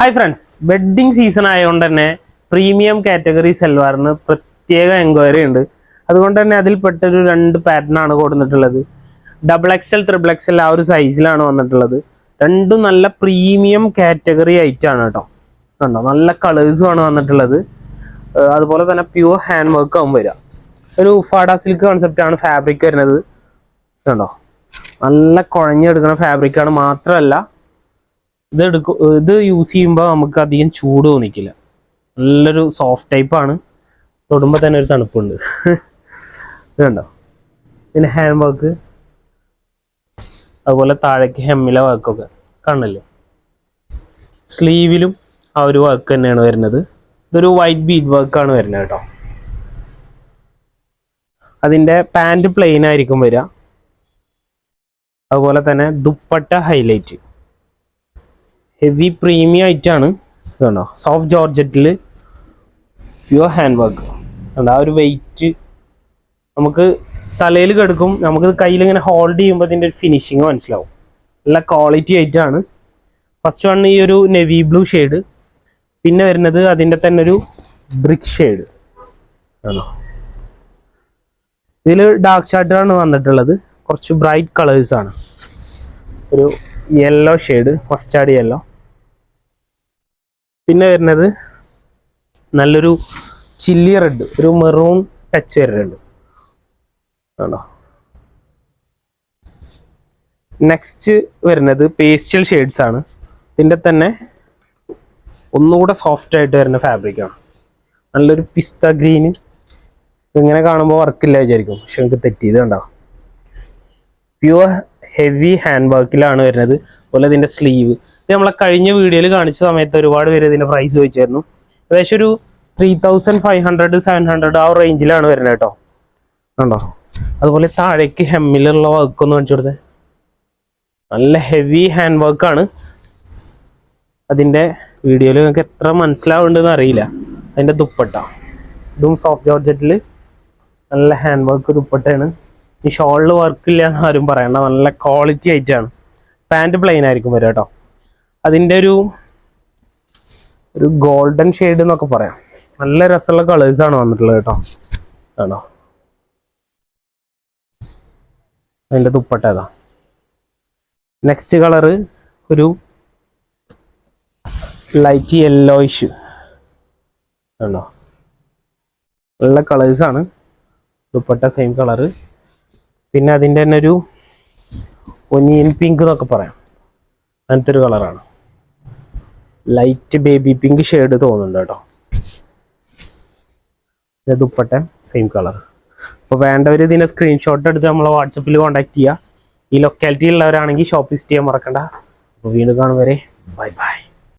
Hi friends, wedding season ആയതുകൊണ്ട് തന്നെ premium category സൽവാറിന് പ്രത്യേക എൻക്വയറി ഉണ്ട്. അതുകൊണ്ട് തന്നെ അതിൽപ്പെട്ടൊരു 2 പാറ്റേൺ ആണ് കൊടുത്തിട്ടുള്ളത്. XXL, XXL ആ ഒരു സൈസിലാണ് വന്നിട്ടുള്ളത്. രണ്ടും നല്ല പ്രീമിയം കാറ്റഗറി ഐറ്റാണ് കേട്ടോ. കണ്ടോ, നല്ല കളേഴ്സും ആണ് വന്നിട്ടുള്ളത്. അതുപോലെ തന്നെ പ്യൂർ ഹാൻഡ് വർക്ക് ആവും വരിക. ഒരു ഉഫാഡ സിൽക്ക് കോൺസെപ്റ്റ് ആണ് ഫാബ്രിക് വരുന്നത്. കണ്ടോ, നല്ല കുഴഞ്ഞെടുക്കുന്ന ഫാബ്രിക്കാണ്. മാത്രമല്ല ഇത് യൂസ് ചെയ്യുമ്പോൾ നമുക്ക് അധികം ചൂട് തോന്നിക്കില്ല. നല്ലൊരു സോഫ്റ്റ് ടൈപ്പാണ്. തൊടുമ്പോൾ തന്നെ ഒരു തണുപ്പുണ്ട്. ഇത് കണ്ടോ, പിന്നെ ഹാൻഡ് വർക്ക്, അതുപോലെ താഴേക്ക് ഹെമ്മിലെ വർക്കൊക്കെ കാണില്ലേ. സ്ലീവിലും ആ ഒരു വർക്ക് തന്നെയാണ് വരുന്നത്. ഇതൊരു വൈറ്റ് ബീഡ് വർക്കാണ് വരുന്നത് കേട്ടോ. അതിൻ്റെ പാൻറ് പ്ലെയിൻ ആയിരിക്കും വരിക. അതുപോലെ തന്നെ ദുപ്പട്ട ഹൈലൈറ്റ്, ഹെവി പ്രീമിയം ആയിട്ടാണ്. ഇതുണ്ടോ, സോഫ്റ്റ് ജോർജറ്റിൽ പ്യുവർ ഹാൻഡ് വർക്ക്. ആ ഒരു വെയിറ്റ് നമുക്ക് തലയിൽ കിടക്കും. നമുക്ക് കയ്യിൽ ഇങ്ങനെ ഹോൾഡ് ചെയ്യുമ്പോൾ ഇതിൻ്റെ ഒരു ഫിനിഷിങ് മനസ്സിലാവും. നല്ല ക്വാളിറ്റി ആയിട്ടാണ്. ഫസ്റ്റ് വൺ ഈ ഒരു നെവി ബ്ലൂ ഷെയ്ഡ്, പിന്നെ വരുന്നത് അതിൻ്റെ തന്നെ ഒരു ബ്രിക്ക് ഷെയ്ഡ് ആണോ. ഇതിൽ ഡാർക്ക് ചാർട്ടാണ് വന്നിട്ടുള്ളത്. കുറച്ച് ബ്രൈറ്റ് കളേഴ്സാണ്. ഒരു യെല്ലോ ഷെയ്ഡ്, മസ്റ്റാർഡ് യെല്ലോ. പിന്നെ വരുന്നത് നല്ലൊരു ചില്ലി റെഡ്, ഒരു മെറൂൺ ടച്ച് വരുന്നുണ്ട് ആണോ. നെക്സ്റ്റ് വരുന്നത് പേസ്റ്റൽ ഷെയ്ഡ്സ് ആണ്. ഇതിൻ്റെ തന്നെ ഒന്നുകൂടെ സോഫ്റ്റ് ആയിട്ട് വരുന്ന ഫാബ്രിക്കാണ്. നല്ലൊരു പിസ്ത ഗ്രീന്. ഇങ്ങനെ കാണുമ്പോൾ വർക്കില്ല വിചാരിക്കും, പക്ഷെ നമുക്ക് തെറ്റിയത് കണ്ടാവും. പ്യുവർ ഹെവി ഹാൻഡ് വർക്കിലാണ് വരുന്നത്. അതുപോലെ ഇതിൻ്റെ സ്ലീവ്, ഇത് നമ്മളെ കഴിഞ്ഞ വീഡിയോയിൽ കാണിച്ച സമയത്ത് ഒരുപാട് പേര് ഇതിൻ്റെ പ്രൈസ് ചോദിച്ചായിരുന്നു. ഏകദേശം ഒരു 3500 700 ആ റേഞ്ചിലാണ് വരുന്നത് കേട്ടോ. കണ്ടോ, അതുപോലെ താഴേക്ക് ഹെമ്മിലുള്ള വർക്ക് ഒന്ന് കാണിച്ചു കൊടുത്തത്. നല്ല ഹെവി ഹാൻഡ് വർക്കാണ്. അതിൻ്റെ വീഡിയോയിൽ നിങ്ങൾക്ക് എത്ര മനസ്സിലാവുന്നുണ്ടെന്ന് അറിയില്ല. അതിൻ്റെ ദുപ്പട്ട, ഇതും സോഫ്റ്റ് ജോർജറ്റിൽ നല്ല ഹാൻഡ് വർക്ക് ദുപ്പട്ടയാണ്. ഈ ഷോളിൽ വർക്കില്ല എന്ന് ആരും പറയണ്ട, നല്ല ക്വാളിറ്റി ആയിട്ടാണ്. പാൻറ് പ്ലെയിൻ ആയിരിക്കും വരിക കേട്ടോ. അതിൻ്റെ ഒരു ഗോൾഡൻ ഷെയ്ഡ് എന്നൊക്കെ പറയാം. നല്ല രസമുള്ള കളേഴ്സാണ് വന്നിട്ടുള്ളത് കേട്ടോ. ആണോ, അതിൻ്റെ ദുപ്പട്ട ഏതാ. നെക്സ്റ്റ് കളറ് ഒരു ലൈറ്റ് യെല്ലോയിഷ് ആണോ. നല്ല കളേഴ്സാണ്. Dupatta same colour. പിന്നെ അതിൻ്റെ തന്നെ ഒരു ഒനിയൻ പിങ്ക് എന്നൊക്കെ പറയാം, അങ്ങനത്തെ ഒരു കളറാണ്. ലൈറ്റ് ബേബി പിങ്ക് ഷെയ്ഡ് തോന്നുന്നുണ്ട് കേട്ടോ. Dupatta same colour. അപ്പോൾ വേണ്ടവർ ഇതിൻ്റെ സ്ക്രീൻഷോട്ട് എടുത്ത് നമ്മളെ വാട്സപ്പിൽ കോൺടാക്ട് ചെയ്യുക. ഈ ലൊക്കാലിറ്റി ഉള്ളവരാണെങ്കിൽ ഷോപ്പ് വിസിറ്റ് ചെയ്യാൻ മറക്കണ്ട. അപ്പോൾ വീണ്ടും കാണും വരെ ബൈ ബൈ.